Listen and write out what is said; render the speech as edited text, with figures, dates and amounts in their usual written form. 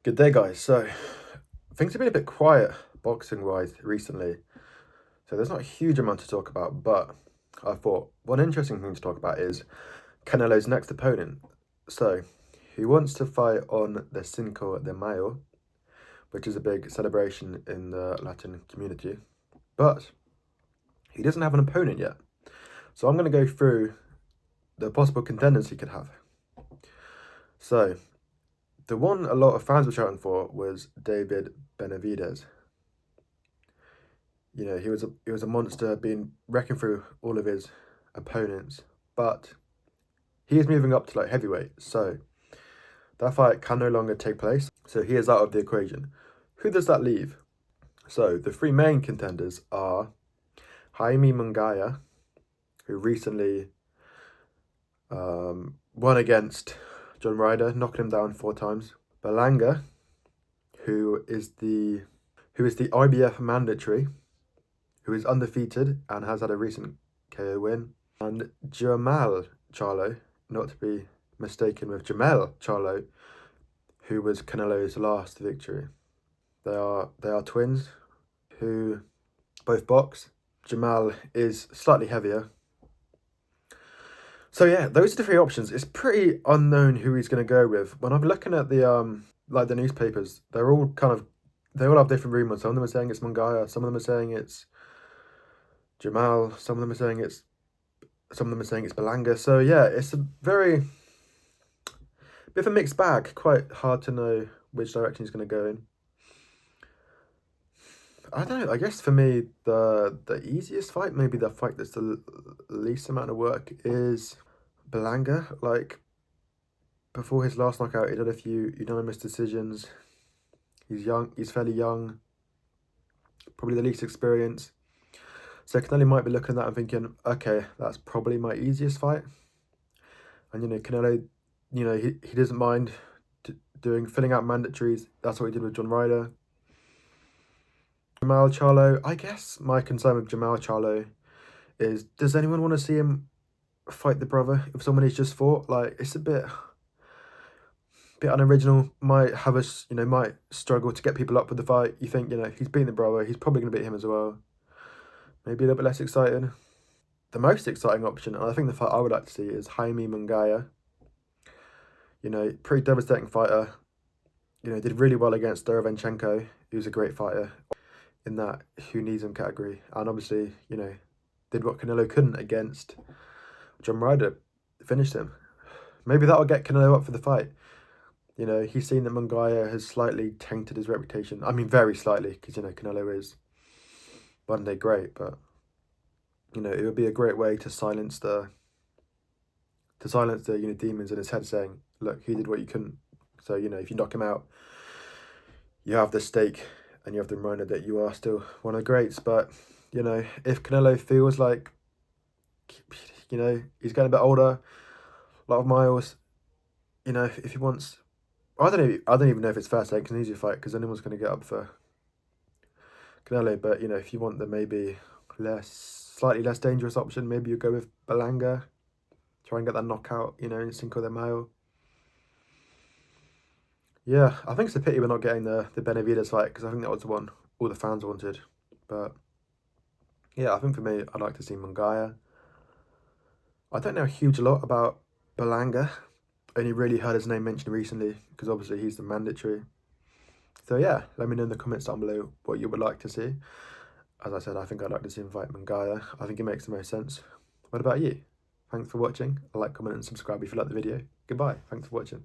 Good day, guys. So, things have been a bit quiet boxing-wise recently, so there's not a huge amount to talk about, but I thought one interesting thing to talk about is Canelo's next opponent. So, he wants to fight on the Cinco de Mayo, which is a big celebration in the Latin community, but he doesn't have an opponent yet. So, I'm going to go through the possible contenders he could have. So, the one a lot of fans were shouting for was David Benavidez. You know, he was a monster, being wrecking through all of his opponents, but he is moving up to like heavyweight, so that fight can no longer take place. So he is out of the equation. Who does that leave? So the three main contenders are Jaime Munguia, who recently won against John Ryder, knocking him down 4 times. Berlanga, who is the IBF mandatory, who is undefeated and has had a recent KO win. And Jamal Charlo, not to be mistaken with Jamel Charlo, who was Canelo's last victory. They are twins who both box. Jamal is slightly heavier. So yeah, those are the 3 options. It's pretty unknown who he's going to go with. When I'm looking at the like the newspapers, they all have different rumors. Some of them are saying it's Munguia, some of them are saying it's Jamal, some of them are saying it's Berlanga. So yeah, it's a bit of a mixed bag. Quite hard to know which direction he's going to go in. I don't know. I guess for me, the easiest fight, maybe the fight that's the least amount of work, is Berlanga. Like, before his last knockout, he did a few unanimous decisions. He's young. He's fairly young. Probably the least experienced. So Canelo might be looking at that and thinking, okay, that's probably my easiest fight. And, Canelo, he doesn't mind filling out mandatories. That's what he did with John Ryder. Jamal Charlo, I guess my concern with Jamal Charlo is, does anyone want to see him fight the brother if someone he's just fought? Like, it's a bit unoriginal. Might struggle to get people up with the fight. You think, he's beating the brother, he's probably going to beat him as well. Maybe a little bit less exciting. The most exciting option, and I think the fight I would like to see, is Jaime Munguia. Pretty devastating fighter. Did really well against Derevyanchenko, who's a great fighter in that who needs him category. And obviously, did what Canelo couldn't against John Ryder, finished him. Maybe that'll get Canelo up for the fight. He's seen that Munguia has slightly tainted his reputation. I mean, very slightly, because, Canelo is one day great, but, it would be a great way to silence the demons in his head, saying, look, he did what you couldn't. So, if you knock him out, you have the stake and you have the reminder that you are still one of the greats. But, if Canelo feels like, he's getting a bit older, a lot of miles, if he wants, I don't even know if it's fair to say it's an easier fight, because anyone's going to get up for Canelo. But, if you want the maybe slightly less dangerous option, maybe you go with Berlanga, try and get that knockout, in Cinco de Mayo. Yeah, I think it's a pity we're not getting the Benavidez fight, because I think that was the one all the fans wanted. But yeah, I think for me, I'd like to see Munguia. I don't know a huge lot about Berlanga. Only really heard his name mentioned recently, because obviously he's the mandatory. So yeah, let me know in the comments down below what you would like to see. As I said, I think I'd like to see him fight Munguia. I think it makes the most sense. What about you? Thanks for watching. Like, comment and subscribe if you like the video. Goodbye. Thanks for watching.